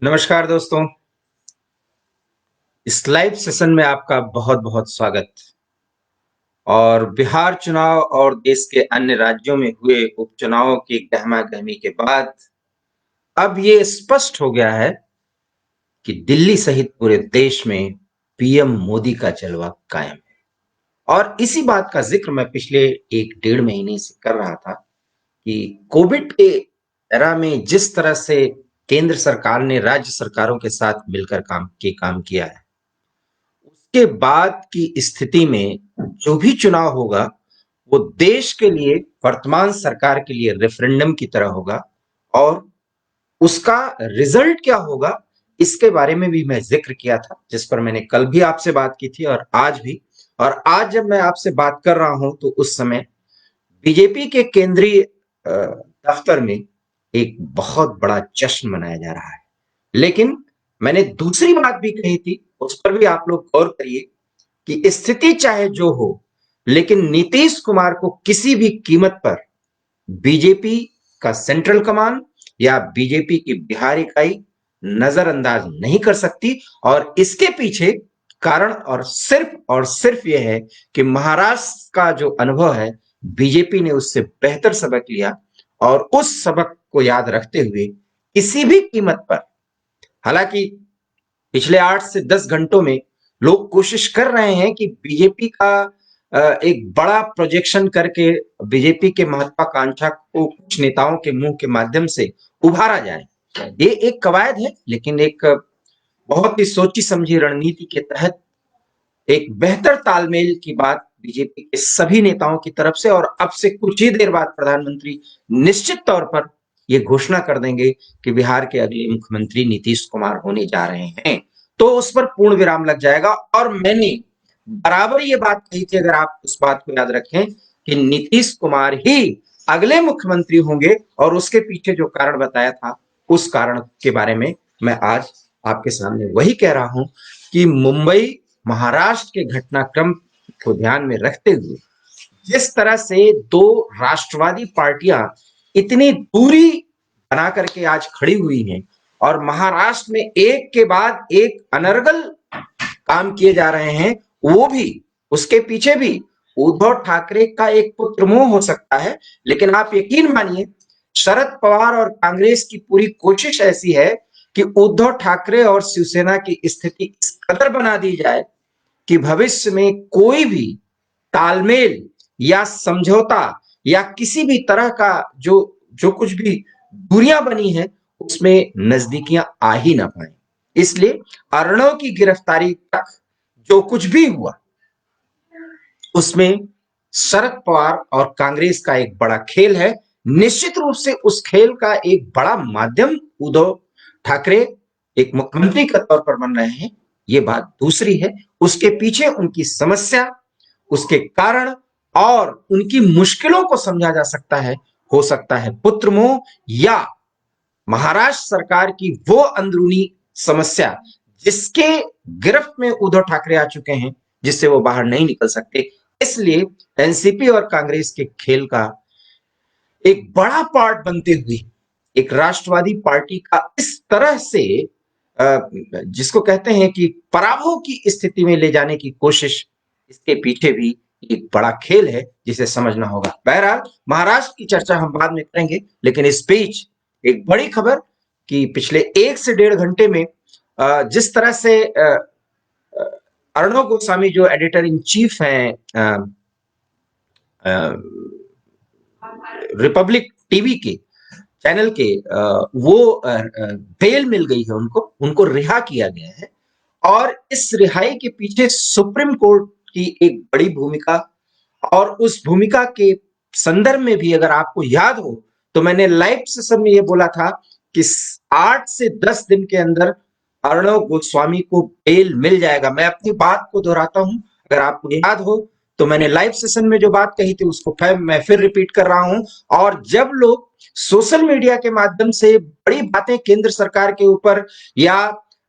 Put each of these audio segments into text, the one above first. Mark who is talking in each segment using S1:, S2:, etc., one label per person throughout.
S1: नमस्कार दोस्तों। इस लाइव सेशन में आपका बहुत बहुत स्वागत। और बिहार चुनाव और देश के अन्य राज्यों में हुए उपचुनावों की गहमा-गहमी के बाद अब ये स्पष्ट हो गया है कि दिल्ली सहित पूरे देश में पीएम मोदी का जलवा कायम है। और इसी बात का जिक्र मैं पिछले 1 डेढ़ महीने से कर रहा था कि कोविड के एरा में जिस तरह से केंद्र सरकार ने राज्य सरकारों के साथ मिलकर काम किया है, उसके बाद की स्थिति में जो भी चुनाव होगा वो देश के लिए, वर्तमान सरकार के लिए रेफरेंडम की तरह होगा। और उसका रिजल्ट क्या होगा इसके बारे में भी मैं जिक्र किया था, जिस पर मैंने कल भी आपसे बात की थी और आज भी। और आज जब मैं आपसे बात कर रहा हूं तो उस समय बीजेपी के केंद्रीय दफ्तर में एक बहुत बड़ा जश्न मनाया जा रहा है। लेकिन मैंने दूसरी बात भी कही थी, उस पर भी आप लोग गौर करिए कि स्थिति चाहे जो हो, लेकिन नीतीश कुमार को किसी भी कीमत पर बीजेपी का सेंट्रल कमान या बीजेपी की बिहार इकाई नजरअंदाज नहीं कर सकती। और इसके पीछे कारण और सिर्फ यह है कि महाराष्ट्र का जो अनुभव है, बीजेपी ने उससे बेहतर सबक लिया और उस सबक को याद रखते हुए किसी भी कीमत पर, हालांकि पिछले 8 से 10 घंटों में लोग कोशिश कर रहे हैं कि बीजेपी का एक बड़ा प्रोजेक्शन करके बीजेपी के महत्वाकांक्षा को कुछ नेताओं के मुंह के माध्यम से उभारा जाए। ये एक कवायद है, लेकिन एक बहुत ही सोची समझी रणनीति के तहत एक बेहतर तालमेल की बात बीजेपी के सभी नेताओं की तरफ से। और अब से कुछ ही देर बाद प्रधानमंत्री निश्चित तौर पर ये घोषणा कर देंगे कि बिहार के अगले मुख्यमंत्री नीतीश कुमार होने जा रहे हैं, तो उस पर पूर्ण विराम लग जाएगा। और मैंने बराबर ये बात कही थी, अगर आप उस बात को याद रखें, कि नीतीश कुमार ही अगले मुख्यमंत्री होंगे। और उसके पीछे जो कारण बताया था, उस कारण के बारे में मैं आज आपके सामने वही कह रहा हूं कि मुंबई महाराष्ट्र के घटनाक्रम को ध्यान में रखते हुए जिस तरह से दो राष्ट्रवादी पार्टियां इतनी दूरी बना करके आज खड़ी हुई हैं और महाराष्ट्र में एक के बाद एक अनर्गल काम किए जा रहे हैं, वो भी, उसके पीछे भी उद्धव ठाकरे का एक पुत्र मोह हो सकता है। लेकिन आप यकीन मानिए, शरद पवार और कांग्रेस की पूरी कोशिश ऐसी है कि उद्धव ठाकरे और शिवसेना की स्थिति इस कदर बना दी जाए कि भविष्य में कोई भी तालमेल या समझौता या किसी भी तरह का जो जो कुछ भी दूरियां बनी है उसमें नजदीकियां आ ही ना पाए। इसलिए अर्णव की गिरफ्तारी तक जो कुछ भी हुआ उसमें शरद पवार और कांग्रेस का एक बड़ा खेल है। निश्चित रूप से उस खेल का एक बड़ा माध्यम उद्धव ठाकरे एक मुख्यमंत्री के तौर पर बन रहे हैं, ये बात दूसरी है। उसके पीछे उनकी समस्या, उसके कारण और उनकी मुश्किलों को समझा जा सकता है। हो सकता है पुत्र मोह या महाराष्ट्र सरकार की वो अंदरूनी समस्या जिसके गिरफ्त में उद्धव ठाकरे आ चुके हैं, जिससे वो बाहर नहीं निकल सकते। इसलिए एनसीपी और कांग्रेस के खेल का एक बड़ा पार्ट बनते हुए एक राष्ट्रवादी पार्टी का इस तरह से जिसको कहते हैं कि पराभव की स्थिति में ले जाने की कोशिश, इसके पीछे भी एक बड़ा खेल है जिसे समझना होगा। बहरहाल महाराष्ट्र की चर्चा हम बाद में करेंगे, लेकिन इस बीच एक बड़ी खबर कि पिछले 1 से 1.5 घंटे में जिस तरह से अर्णव गोस्वामी जो एडिटर इन चीफ हैं रिपब्लिक टीवी के चैनल के, वो बेल मिल गई है, उनको रिहा किया गया है। और इस रिहाई के पीछे सुप्रीम कोर्ट की एक बड़ी भूमिका, और उस भूमिका के संदर्भ में भी अगर आपको याद हो तो मैंने लाइव सेशन में ये बोला था कि 8 से 10 दिन के अंदर अर्णव गोस्वामी को बेल मिल जाएगा। मैं अपनी बात को दोहराता हूं, अगर आपको याद हो तो मैंने लाइव सेशन में जो बात कही थी उसको मैं फिर रिपीट कर रहा हूं। और जब लोग सोशल मीडिया के माध्यम से बड़ी बातें केंद्र सरकार के ऊपर या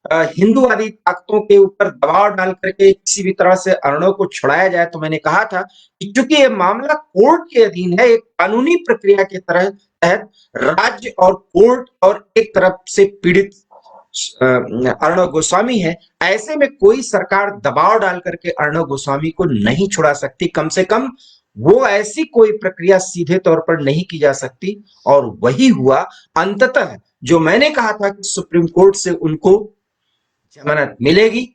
S1: हिंदूवादी ताकतों के ऊपर दबाव डाल करके किसी भी तरह से अर्णव को छुड़ाया जाए, तो मैंने कहा था कि चूंकि ये मामला कोर्ट के अधीन है, एक कानूनी प्रक्रिया के तहत राज्य और कोर्ट और एक तरफ से पीड़ित अर्णव गोस्वामी है, ऐसे में कोई सरकार दबाव डाल करके अर्णव गोस्वामी को नहीं छुड़ा सकती। कम से कम वो ऐसी कोई प्रक्रिया सीधे तौर पर नहीं की जा सकती, और वही हुआ अंततः। जो मैंने कहा था कि सुप्रीम कोर्ट से उनको जमानत मिलेगी,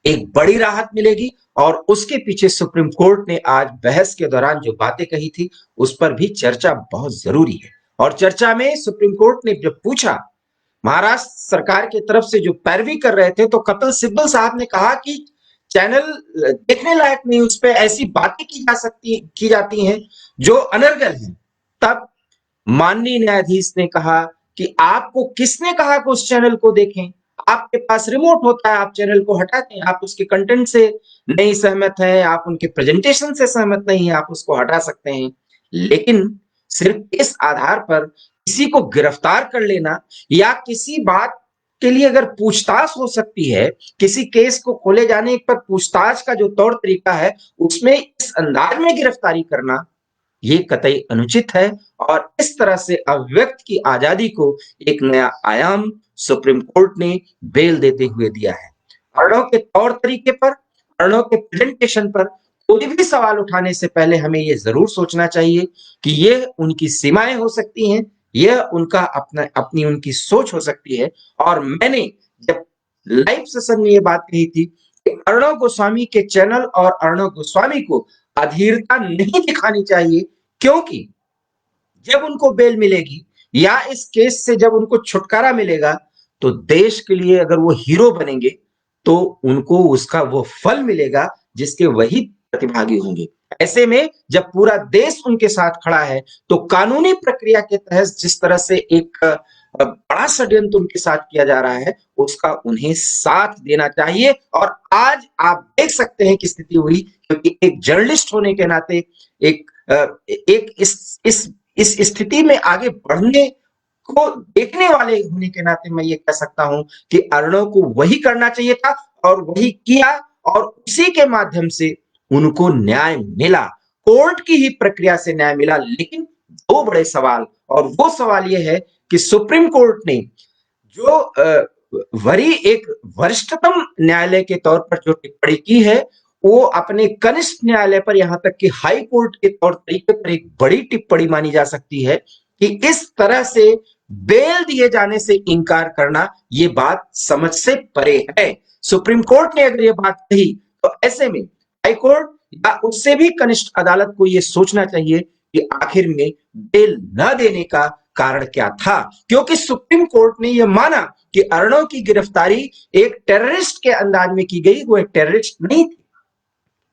S1: एक बड़ी राहत मिलेगी, और उसके पीछे सुप्रीम कोर्ट ने आज बहस के दौरान जो बातें कही थी उस पर भी चर्चा बहुत जरूरी है। और चर्चा में सुप्रीम कोर्ट ने जब पूछा, महाराष्ट्र सरकार की तरफ से जो पैरवी कर रहे थे, तो कपिल सिब्बल साहब ने कहा कि चैनल देखने लायक नहीं, उस पर ऐसी बातें की जाती हैं जो अनर्गल हैं। तब माननीय न्यायाधीश ने कहा कि आपको किसने कहा कि उस चैनल को देखें? आपके पास रिमोट होता है, आप चैनल को हटाते हैं, आप उसके कंटेंट से नहीं सहमत हैं, आप उनके प्रेजेंटेशन से सहमत नहीं है, आप उसको हटा सकते हैं। लेकिन सिर्फ इस आधार पर किसी को गिरफ्तार कर लेना, या किसी बात के लिए अगर पूछताछ हो सकती है, किसी केस को खोले जाने पर पूछताछ का जो तौर तरीका है उसमें इस अंदाज में गिरफ्तारी करना, ये कतई अनुचित है। और इस तरह से अभिव्यक्ति की आजादी को एक नया आयाम सुप्रीम कोर्ट ने बेल देते हुए दिया है। अर्णव के तौर तरीके पर, अर्णव के प्रेजेंटेशन पर कोई भी सवाल उठाने से पहले हमें यह जरूर सोचना चाहिए कि ये उनकी सीमाएं हो सकती हैं, यह उनका अपनी उनकी सोच हो सकती है। और मैंने जब लाइव सेशन में ये बात कही थी कि अर्णव गोस्वामी के चैनल और अर्णव गोस्वामी को अधीरता नहीं दिखानी चाहिए, क्योंकि जब उनको बेल मिलेगी या इस केस से जब उनको छुटकारा मिलेगा, तो देश के लिए अगर वो हीरो बनेंगे तो उनको उसका वो फल मिलेगा जिसके वही प्रतिभागी होंगे। ऐसे में जब पूरा देश उनके साथ खड़ा है, तो कानूनी प्रक्रिया के तहत जिस तरह से एक बड़ा षड्यंत्र उनके साथ किया जा रहा है, उसका उन्हें साथ देना चाहिए। और आज आप देख सकते हैं कि स्थिति हुई, क्योंकि एक जर्नलिस्ट होने के नाते, एक इस स्थिति में आगे बढ़ने को देखने वाले होने के नाते मैं ये कह सकता हूं कि अर्णव को वही करना चाहिए था और वही किया, और उसी के माध्यम से उनको न्याय मिला, कोर्ट की ही प्रक्रिया से न्याय मिला। लेकिन दो बड़े सवाल, और वो सवाल ये है कि सुप्रीम कोर्ट ने जो एक वरिष्ठतम न्यायालय के तौर पर जो टिप्पणी की है, वो अपने कनिष्ठ न्यायालय पर, यहां तक कि हाई कोर्ट के तौर तरीके पर एक बड़ी टिप्पणी मानी जा सकती है कि इस तरह से बेल दिए जाने से इनकार करना, ये बात समझ से परे है। सुप्रीम कोर्ट ने अगर ये बात कही, तो ऐसे में हाई कोर्ट या उससे भी कनिष्ठ अदालत को यह सोचना चाहिए कि आखिर में बेल न देने का कारण क्या था, क्योंकि सुप्रीम कोर्ट ने यह माना कि अर्णव की गिरफ्तारी एक टेररिस्ट के अंदाज में की गई, वो एक टेररिस्ट नहीं थी।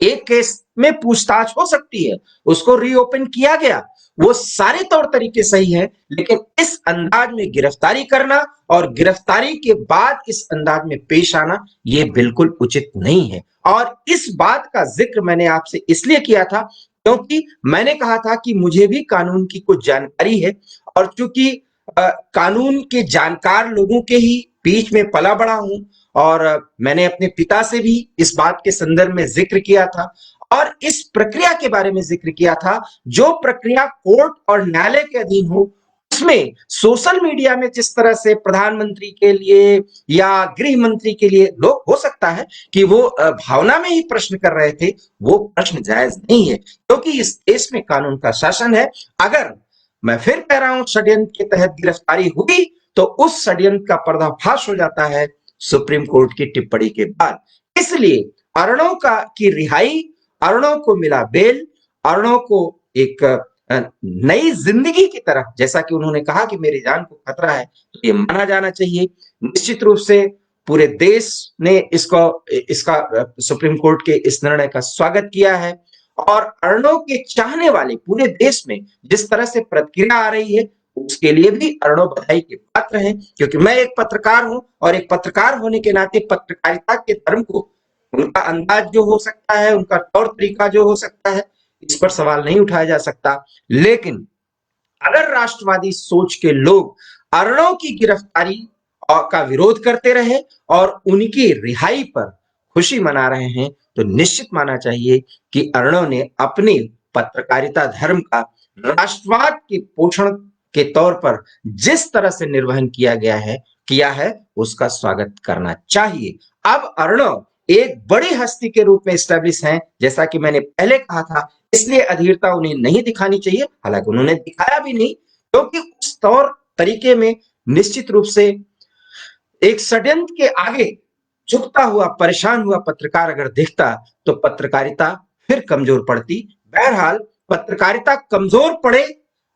S1: एक केस में पूछताछ हो सकती है, उसको रीओपन किया गया, वो सारे तौर तरीके सही है, लेकिन इस अंदाज में गिरफ्तारी करना और गिरफ्तारी के बाद इस अंदाज में पेश आना, यह बिल्कुल उचित नहीं है। और इस बात का जिक्र मैंने आपसे इसलिए किया था क्योंकि मैंने कहा था कि मुझे भी कानून की कुछ जानकारी है, और चूंकि कानून के जानकार लोगों के ही बीच में पला बड़ा हूं, और मैंने अपने पिता से भी इस बात के संदर्भ में जिक्र किया था और इस प्रक्रिया के बारे में जिक्र किया था, जो प्रक्रिया कोर्ट और न्यायालय के अधीन हो, उसमें सोशल मीडिया में जिस तरह से प्रधानमंत्री के लिए या गृह मंत्री के लिए लोग, हो सकता है कि वो भावना में ही प्रश्न कर रहे थे, वो प्रश्न जायज नहीं है, क्योंकि इस देश में कानून का शासन है। अगर मैं फिर कह रहा हूं षड्यंत्र के तहत गिरफ्तारी हुई, तो उस षड्यंत्र का पर्दाफाश हो जाता है सुप्रीम कोर्ट की टिप्पणी के बाद। इसलिए अर्णव की रिहाई, अर्णव को मिला बेल, अर्णव को एक नई जिंदगी की तरफ, जैसा कि उन्होंने कहा कि मेरी जान को खतरा है, तो ये माना जाना चाहिए। निश्चित रूप से पूरे देश ने इसका सुप्रीम कोर्ट के इस निर्णय का स्वागत किया है, और अर्णव के चाहने वाले पूरे देश में जिस तरह से प्रतिक्रिया आ रही है, उसके लिए भी अर्णव बधाई के पात्र हैं। क्योंकि मैं एक पत्रकार हूं, और एक पत्रकार होने के नाते पत्रकारिता के धर्म को, उनका अंदाज जो हो सकता है, उनका तौर तरीका जो हो सकता है, इस पर सवाल नहीं उठाया जा सकता। लेकिन अगर राष्ट्रवादी सोच के लोग अर्णव की गिरफ्तारी का विरोध करते रहे और उनकी रिहाई पर खुशी मना रहे हैं, तो निश्चित माना चाहिए कि अर्णव ने अपने पत्रकारिता धर्म का राष्ट्रवाद के पोषण के तौर पर जिस तरह से निर्वहन किया गया है, किया है उसका स्वागत करना चाहिए। अब अर्णव एक बड़ी हस्ती के रूप में स्टैब्लिश हैं, जैसा कि मैंने पहले कहा था, इसलिए अधीरता उन्हें नहीं दिखानी चाहिए। हालांकि उन्होंने दिखाया भी नहीं, क्योंकि उस तौर तरीके में निश्चित रूप से एक षड्यंत्र के आगे झुकता हुआ परेशान हुआ पत्रकार अगर दिखता तो पत्रकारिता फिर कमजोर पड़ती। बहरहाल पत्रकारिता कमजोर पड़े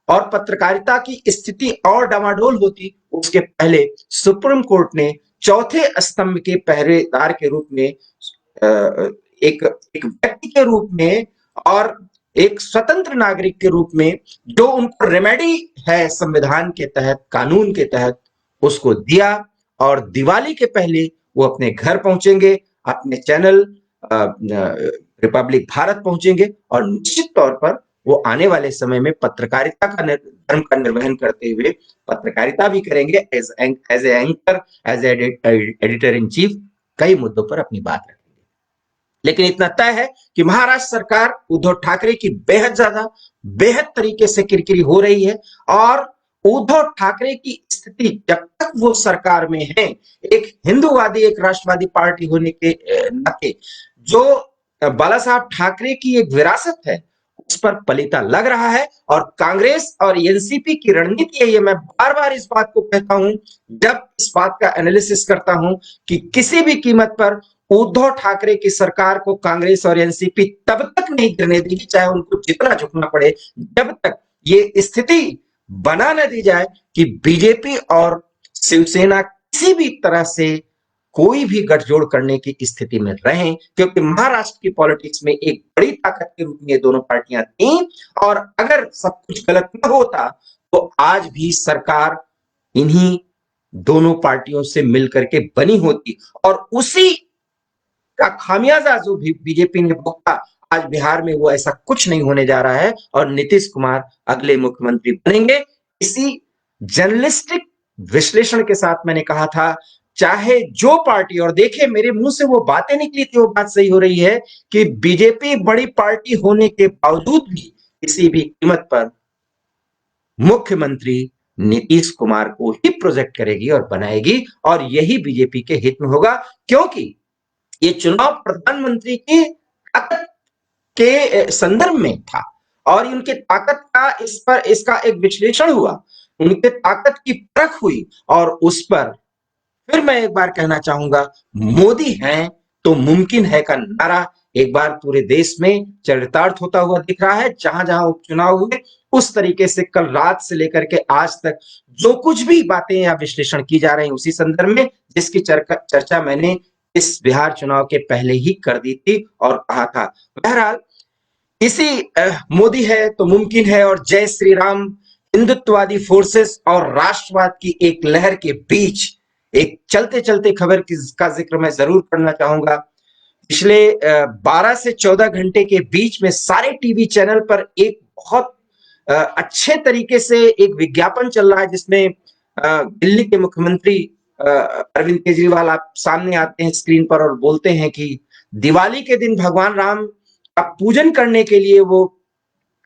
S1: और पत्रकारिता की स्थिति और डामाडोल होती, उसके पहले सुप्रीम कोर्ट ने चौथे स्तंभ के पहरेदार के रूप में एक एक व्यक्ति के रूप में और एक स्वतंत्र नागरिक के रूप में जो उनको रेमेडी है संविधान के तहत, कानून के तहत, उसको दिया। और दिवाली के पहले वो अपने घर पहुंचेंगे, अपने चैनल रिपब्लिक भारत पहुंचेंगे और निश्चित तौर पर वो आने वाले समय में पत्रकारिता का धर्म का निर्वहन करते हुए पत्रकारिता भी करेंगे, as a anchor, as editor in chief, कई मुद्दों पर अपनी बात रखेंगे। लेकिन इतना तय है कि महाराष्ट्र सरकार उद्धव ठाकरे की बेहद तरीके से किरकिरी हो रही है। और उद्धव ठाकरे की स्थिति जब तक वो सरकार में है, एक हिंदूवादी, एक राष्ट्रवादी पार्टी होने के नाते जो बाला साहब ठाकरे की एक विरासत है उस पर पलीता लग रहा है। और कांग्रेस और एनसीपी की रणनीति है, ये मैं बार बार इस बात को कहता हूं जब इस बात का एनालिसिस करता हूं कि किसी भी कीमत पर उद्धव ठाकरे की सरकार को कांग्रेस और एनसीपी तब तक नहीं गिरने देगी, चाहे उनको जितना झुकना पड़े, जब तक ये स्थिति बना न दी जाए कि बीजेपी और शिवसेना किसी भी तरह से कोई भी गठजोड़ करने की स्थिति में रहें। क्योंकि महाराष्ट्र की पॉलिटिक्स में एक बड़ी ताकत के रूप में ये दोनों पार्टियां थीं, और अगर सब कुछ गलत न होता तो आज भी सरकार इन्हीं दोनों पार्टियों से मिलकर के बनी होती। और उसी का खामियाजा जो भी बीजेपी ने भुगता, आज बिहार में वो ऐसा कुछ नहीं होने जा रहा है और नीतीश कुमार अगले मुख्यमंत्री बनेंगे। इसी जर्नलिस्टिक विश्लेषण के साथ मैंने कहा था, चाहे जो पार्टी, और देखिए मेरे मुंह से वो बातें निकली थी, वो बात सही हो रही है कि बीजेपी बड़ी पार्टी होने के बावजूद भी किसी भी कीमत पर मुख्यमंत्री नीतीश कुमार को ही प्रोजेक्ट करेगी और बनाएगी, और यही बीजेपी के हित में होगा। क्योंकि ये चुनाव प्रधानमंत्री की ताकत के संदर्भ में था और उनके ताकत का इसका एक विश्लेषण हुआ, उनके ताकत की परख हुई। और उस पर फिर मैं एक बार कहना चाहूंगा, मोदी हैं तो मुमकिन है का नारा एक बार पूरे देश में चरितार्थ होता हुआ दिख रहा है। जहां जहां उपचुनाव हुए उस तरीके से कल रात से लेकर के आज तक जो कुछ भी बातें या विश्लेषण की जा रही है उसी संदर्भ में, जिसकी चर्चा मैंने इस बिहार चुनाव के पहले ही कर दी थी और कहा था। बहरहाल इसी मोदी है तो मुमकिन है और जय श्री राम हिंदुत्ववादी फोर्सेस और राष्ट्रवाद की एक लहर के बीच एक चलते चलते खबर का जिक्र मैं जरूर करना चाहूंगा। पिछले 12 से 14 घंटे के बीच में सारे टीवी चैनल पर एक बहुत अच्छे तरीके से एक विज्ञापन चल रहा है, जिसमें दिल्ली के मुख्यमंत्री अरविंद केजरीवाल आप सामने आते हैं स्क्रीन पर और बोलते हैं कि दिवाली के दिन भगवान राम का पूजन करने के लिए वो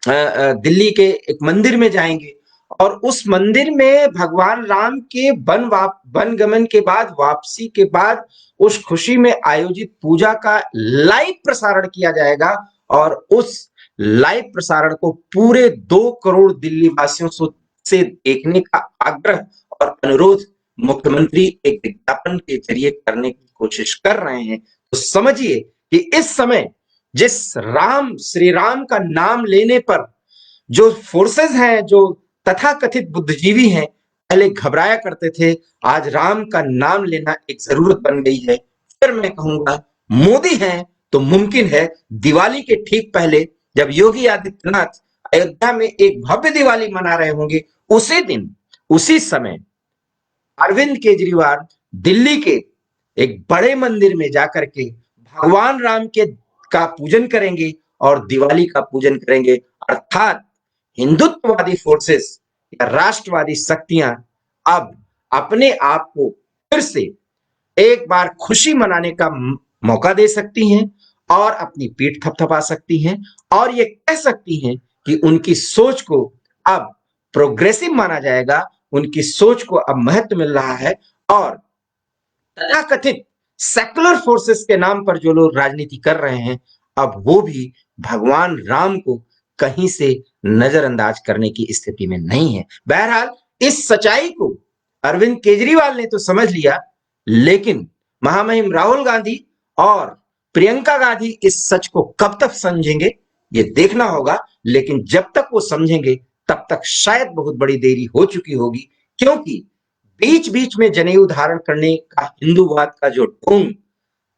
S1: दिल्ली के एक मंदिर में जाएंगे और उस मंदिर में भगवान राम के वन गमन के बाद, वापसी के बाद उस खुशी में आयोजित पूजा का लाइव प्रसारण किया जाएगा। और उस लाइव प्रसारण को पूरे 2 करोड़ दिल्ली वासियों से देखने का आग्रह और अनुरोध मुख्यमंत्री एक विज्ञापन के जरिए करने की कोशिश कर रहे हैं। तो समझिए कि इस समय जिस श्री राम का नाम लेने पर जो फोर्सेस हैं, जो तथाकथित बुद्धिजीवी हैं, पहले घबराया करते थे, आज राम का नाम लेना एक जरूरत बन गई है। फिर मैं कहूंगा मोदी हैं तो मुमकिन है दिवाली के ठीक पहले जब योगी आदित्यनाथ अयोध्या में एक भव्य दिवाली मना रहे होंगे, उसी दिन उसी समय अरविंद केजरीवाल दिल्ली के एक बड़े मंदिर में जाकर के भगवान राम के का पूजन करेंगे और दिवाली का पूजन करेंगे। अर्थात हिंदुत्ववादी फोर्सेस या राष्ट्रवादी शक्तियां अब अपने आप को फिर से एक बार खुशी मनाने का मौका दे सकती हैं और अपनी पीठ थपथपा सकती हैं और ये कह सकती हैं कि उनकी सोच को अब प्रोग्रेसिव माना जाएगा, उनकी सोच को अब महत्व मिल रहा है और तथाकथित सेकुलर फोर्सेस के नाम पर जो लोग राजनीति कर रहे हैं, अब वो भी भगवान राम को कहीं से नजरअंदाज करने की स्थिति में नहीं है। बहरहाल इस सच्चाई को अरविंद केजरीवाल ने तो समझ लिया, लेकिन महामहिम राहुल गांधी और प्रियंका गांधी इस सच को कब तक समझेंगे ये देखना होगा। लेकिन जब तक वो समझेंगे तब तक शायद बहुत बड़ी देरी हो चुकी होगी, क्योंकि बीच बीच में जनेऊ धारण करने का हिंदूवाद का जो ढोंग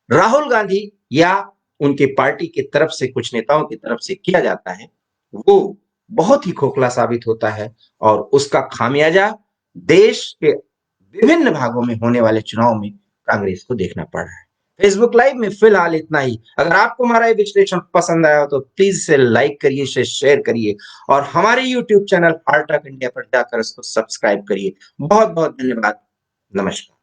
S1: राहुल गांधी या उनके पार्टी की तरफ से कुछ नेताओं की तरफ से किया जाता है, वो बहुत ही खोखला साबित होता है और उसका खामियाजा देश के विभिन्न भागों में होने वाले चुनाव में कांग्रेस को देखना पड़ रहा है। फेसबुक लाइव में फिलहाल इतना ही। अगर आपको हमारा ये विश्लेषण पसंद आया हो तो प्लीज इसे लाइक करिए, इसे शेयर करिए और हमारे YouTube channel heart of India पर जाकर इसको सब्सक्राइब करिए। बहुत बहुत धन्यवाद। नमस्कार।